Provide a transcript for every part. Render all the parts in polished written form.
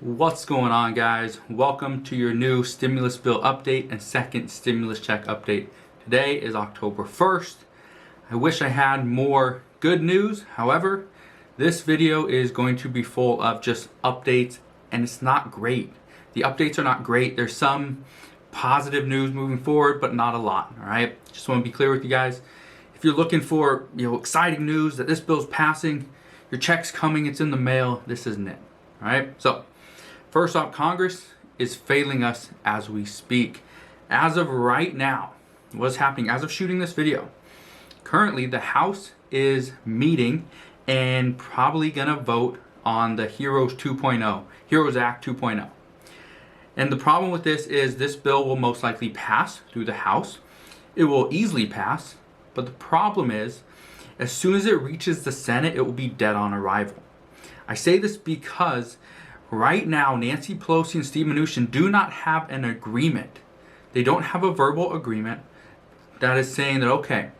What's going on, guys? Welcome to your new stimulus bill update and second stimulus check update. Today is October 1st. I wish I had more good news. However, this video is going to be full of just updates and it's not great. The updates are not great. There's some positive news moving forward, but not a lot, all right? Just want to be clear with you guys. If you're looking for, exciting news that this bill's passing, your check's coming, it's in the mail, this isn't it, all right? So, first off, Congress is failing us as we speak. As of right now, what's happening as of shooting this video, currently the House is meeting and probably gonna vote on the Heroes Act 2.0. And the problem with this is this bill will most likely pass through the House. It will easily pass, but the problem is as soon as it reaches the Senate, it will be dead on arrival. I say this because right now, Nancy Pelosi and Steve Mnuchin do not have an agreement. They don't have a verbal agreement that is saying that, okay,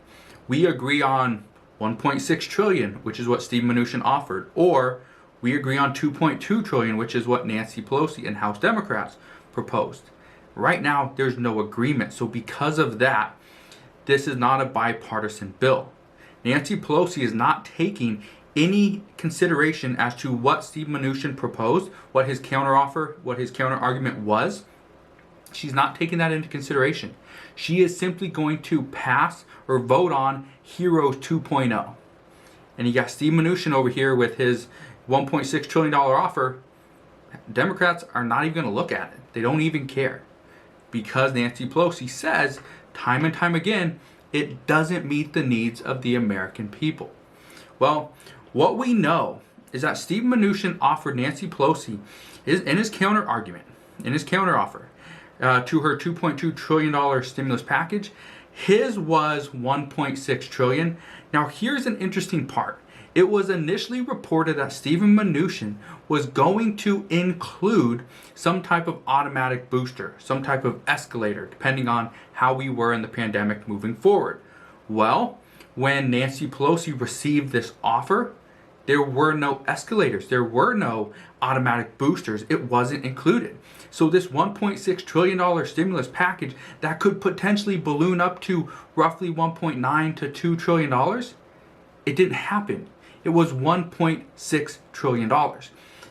we agree on 1.6 trillion, which is what Steve Mnuchin offered, or we agree on 2.2 trillion, which is what Nancy Pelosi and House Democrats proposed. Right now, there's no agreement. So because of that, this is not a bipartisan bill. Nancy Pelosi is not taking any consideration as to what Steve Mnuchin proposed, what his counteroffer, what his counter argument was. She's not taking that into consideration. She is simply going to pass or vote on Heroes 2.0. And you got Steve Mnuchin over here with his $1.6 trillion offer. Democrats are not even going to look at it. They don't even care. Because Nancy Pelosi says time and time again, it doesn't meet the needs of the American people. Well, what we know is that Steve Mnuchin offered Nancy Pelosi in his counter argument, in his counter offer to her $2.2 trillion stimulus package. His was $1.6 trillion. Now here's an interesting part. It was initially reported that Stephen Mnuchin was going to include some type of automatic booster, some type of escalator, depending on how we were in the pandemic moving forward. Well, when Nancy Pelosi received this offer, there were no escalators. There were no automatic boosters. It wasn't included. So this $1.6 trillion stimulus package that could potentially balloon up to roughly $1.9 to $2 trillion, it didn't happen. It was $1.6 trillion.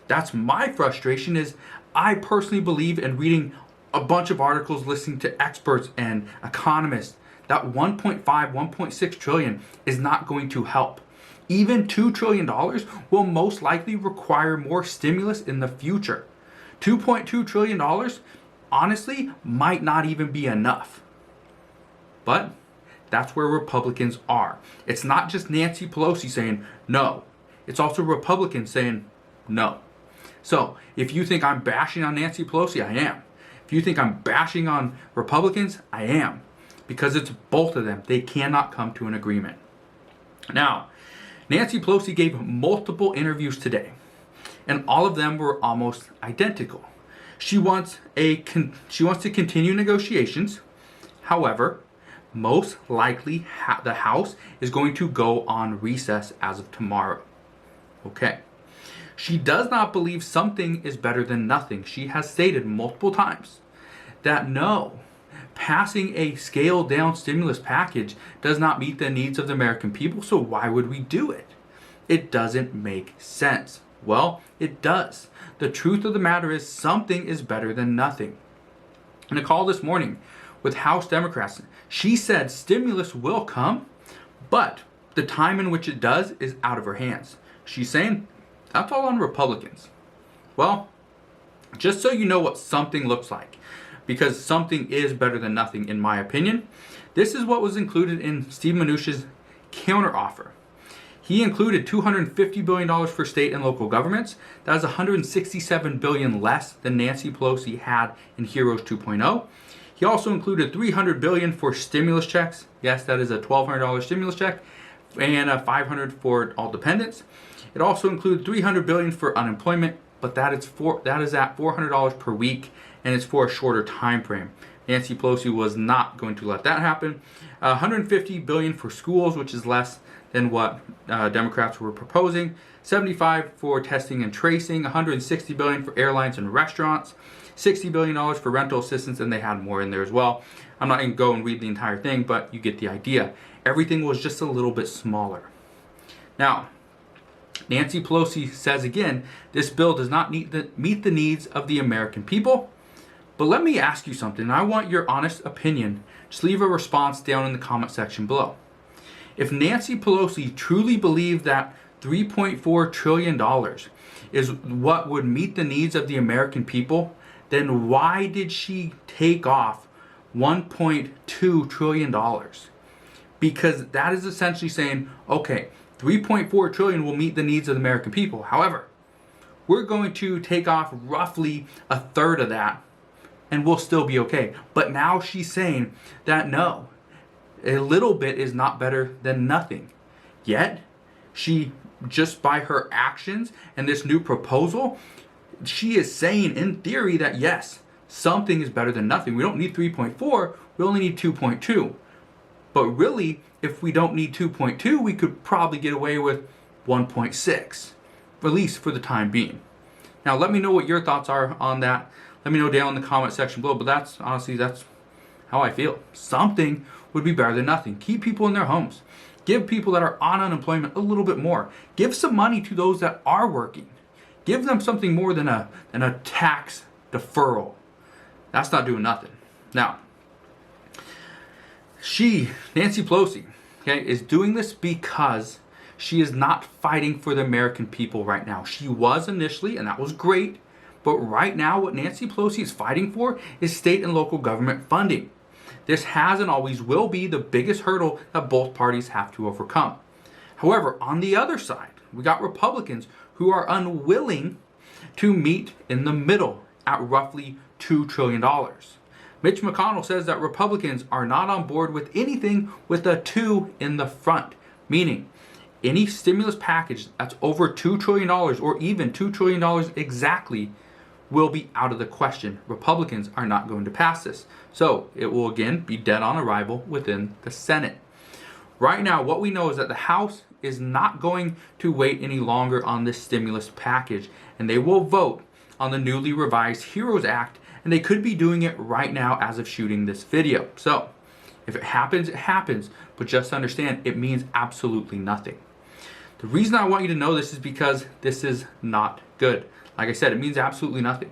That's my frustration. Is I personally believe, in reading a bunch of articles, listening to experts and economists, that 1.6 trillion is not going to help. Even $2 trillion will most likely require more stimulus in the future. $2.2 trillion, honestly, might not even be enough. But that's where Republicans are. It's not just Nancy Pelosi saying no. It's also Republicans saying no. So if you think I'm bashing on Nancy Pelosi, I am. If you think I'm bashing on Republicans, I am. Because it's both of them. They cannot come to an agreement. Now, Nancy Pelosi gave multiple interviews today, and all of them were almost identical. She wants to continue negotiations. However, most likely the House is going to go on recess as of tomorrow. Okay. She does not believe something is better than nothing. She has stated multiple times that no, passing a scaled down stimulus package does not meet the needs of the American people, so why would we do it? It doesn't make sense. Well, it does. The truth of the matter is something is better than nothing. In a call this morning with House Democrats, she said stimulus will come, but the time in which it does is out of her hands. She's saying that's all on Republicans. Well, just so you know what something looks like, because something is better than nothing in my opinion, this is what was included in Steve Mnuchin's counteroffer. He included $250 billion for state and local governments. That is $167 billion less than Nancy Pelosi had in Heroes 2.0. He also included $300 billion for stimulus checks. Yes, that is a $1,200 stimulus check, and $500 for all dependents. It also includes $300 billion for unemployment, but that is at $400 per week, and it's for a shorter time frame. Nancy Pelosi was not going to let that happen. $150 billion for schools, which is less than what Democrats were proposing. $75 for testing and tracing. $160 billion for airlines and restaurants. $60 billion for rental assistance, and they had more in there as well. I'm not going to go and read the entire thing, but you get the idea. Everything was just a little bit smaller. Now, Nancy Pelosi says again, this bill does not meet the needs of the American people. But let me ask you something, and I want your honest opinion. Just leave a response down in the comment section below. If Nancy Pelosi truly believed that $3.4 trillion is what would meet the needs of the American people, then why did she take off $1.2 trillion? Because that is essentially saying, okay, 3.4 trillion will meet the needs of the American people. However, we're going to take off roughly a third of that and we'll still be okay. But now she's saying that no, a little bit is not better than nothing. Yet, she, just by her actions and this new proposal, she is saying in theory that yes, something is better than nothing. We don't need 3.4, we only need 2.2. But really, if we don't need 2.2, we could probably get away with 1.6, at least for the time being. Now, let me know what your thoughts are on that. Let me know down in the comment section below. But that's honestly, that's how I feel. Something would be better than nothing. Keep people in their homes. Give people that are on unemployment a little bit more. Give some money to those that are working. Give them something more than a tax deferral. That's not doing nothing. Now, Nancy Pelosi, okay, is doing this because she is not fighting for the American people right now. She was initially, and that was great. But right now, what Nancy Pelosi is fighting for is state and local government funding. This has and always will be the biggest hurdle that both parties have to overcome. However, on the other side, we got Republicans who are unwilling to meet in the middle at roughly $2 trillion. Mitch McConnell says that Republicans are not on board with anything with a 2 in the front, meaning any stimulus package that's over $2 trillion or even $2 trillion exactly will be out of the question. Republicans are not going to pass this. So it will again be dead on arrival within the Senate. Right now, what we know is that the House is not going to wait any longer on this stimulus package, and they will vote on the newly revised HEROES Act, and they could be doing it right now as of shooting this video. So if it happens, it happens, but just understand it means absolutely nothing. The reason I want you to know this is because this is not good. Like I said, it means absolutely nothing.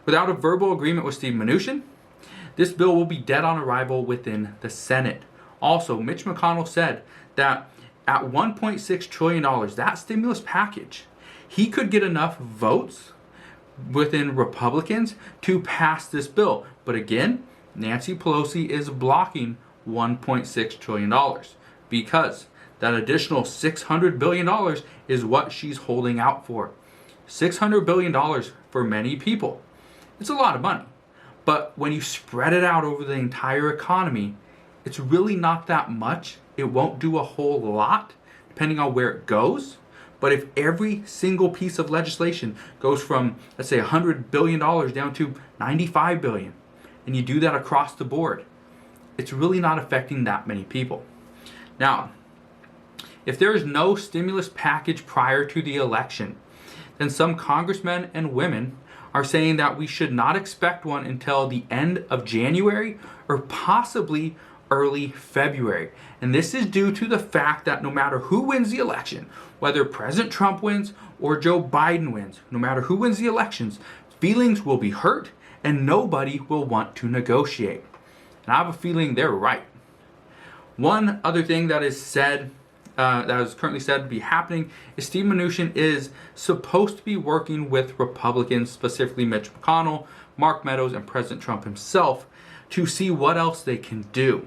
Without a verbal agreement with Steve Mnuchin, this bill will be dead on arrival within the Senate. Also, Mitch McConnell said that at $1.6 trillion, that stimulus package, he could get enough votes within Republicans to pass this bill. But again, Nancy Pelosi is blocking $1.6 trillion because that additional $600 billion is what she's holding out for. $600 billion for many people. It's a lot of money. But when you spread it out over the entire economy, it's really not that much. It won't do a whole lot depending on where it goes. But if every single piece of legislation goes from, let's say, $100 billion down to $95 billion, and you do that across the board, it's really not affecting that many people. Now, if there is no stimulus package prior to the election, then some congressmen and women are saying that we should not expect one until the end of January or possibly early February. And this is due to the fact that no matter who wins the election, whether President Trump wins or Joe Biden wins, no matter who wins the elections, feelings will be hurt and nobody will want to negotiate. And I have a feeling they're right. One other thing that is said, that is currently said to be happening, is Steve Mnuchin is supposed to be working with Republicans, specifically Mitch McConnell, Mark Meadows, and President Trump himself, to see what else they can do.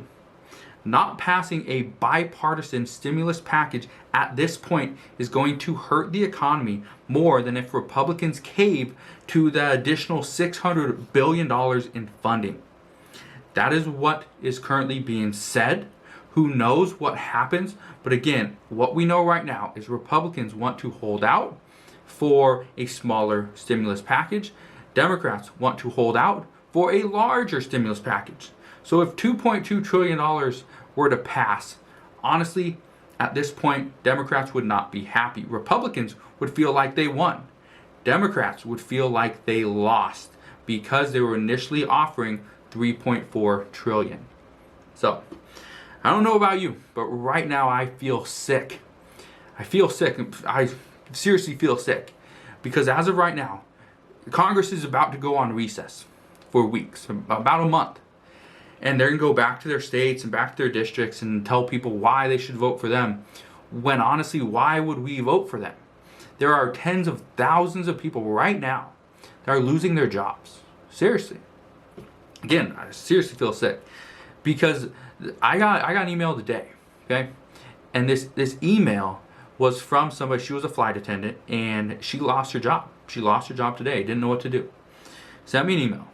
Not passing a bipartisan stimulus package at this point is going to hurt the economy more than if Republicans cave to the additional $600 billion in funding. That is what is currently being said. Who knows what happens? But again, what we know right now is Republicans want to hold out for a smaller stimulus package. Democrats want to hold out for a larger stimulus package. So if $2.2 trillion were to pass, honestly, at this point, Democrats would not be happy. Republicans would feel like they won. Democrats would feel like they lost because they were initially offering $3.4 trillion. So, I don't know about you, but right now I feel sick. I feel sick. I seriously feel sick because as of right now, Congress is about to go on recess for weeks, about a month. And they're going to go back to their states and back to their districts and tell people why they should vote for them. When honestly, why would we vote for them? There are tens of thousands of people right now that are losing their jobs. Seriously. Again, I seriously feel sick because I got an email today, okay? And this email was from somebody. She was a flight attendant and she lost her job. She lost her job today, didn't know what to do. Sent me an email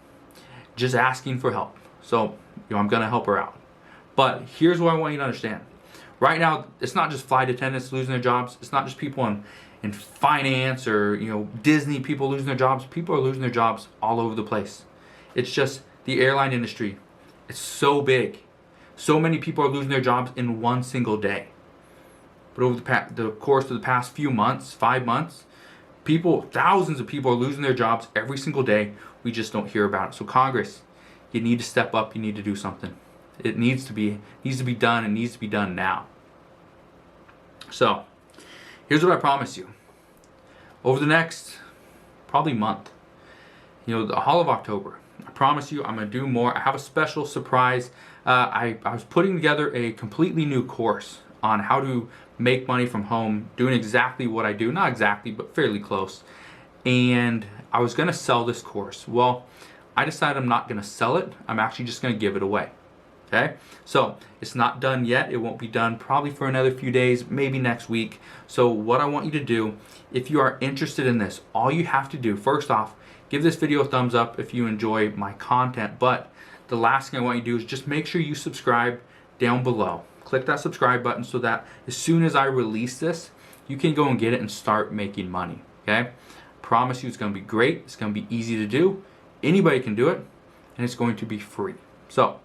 just asking for help. So, I'm going to help her out. But here's what I want you to understand. Right now, it's not just flight attendants losing their jobs. It's not just people in finance or, Disney people losing their jobs. People are losing their jobs all over the place. It's just the airline industry. It's so big. So many people are losing their jobs in one single day. But over the course of the past few months, 5 months, thousands of people are losing their jobs every single day. We just don't hear about it. So Congress, you need to step up. You need to do something. It needs to be done. It needs to be done now. So, here's what I promise you. Over the next probably month, the whole of October, I promise you I'm going to do more. I have a special surprise. I was putting together a completely new course on how to make money from home, doing exactly what I do. Not exactly, but fairly close. And I was going to sell this course. Well, I decided I'm not going to sell it. I'm actually just going to give it away. Okay? So, it's not done yet. It won't be done probably for another few days, maybe next week. So, what I want you to do, if you are interested in this, all you have to do, first off, give this video a thumbs up if you enjoy my content. But the last thing I want you to do is just make sure you subscribe down below. Click that subscribe button so that as soon as I release this, you can go and get it and start making money. Okay? Promise you it's going to be great. It's going to be easy to do. Anybody can do it, and it's going to be free. So,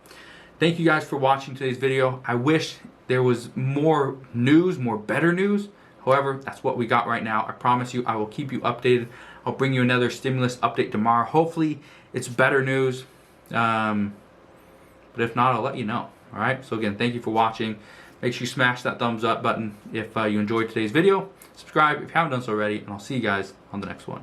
thank you guys for watching today's video. I wish there was more news, more better news. However, that's what we got right now. I promise you I will keep you updated. I'll bring you another stimulus update tomorrow. Hopefully, it's better news. But if not, I'll let you know. All right? So again, thank you for watching. Make sure you smash that thumbs up button if you enjoyed today's video. Subscribe if you haven't done so already, and I'll see you guys on the next one.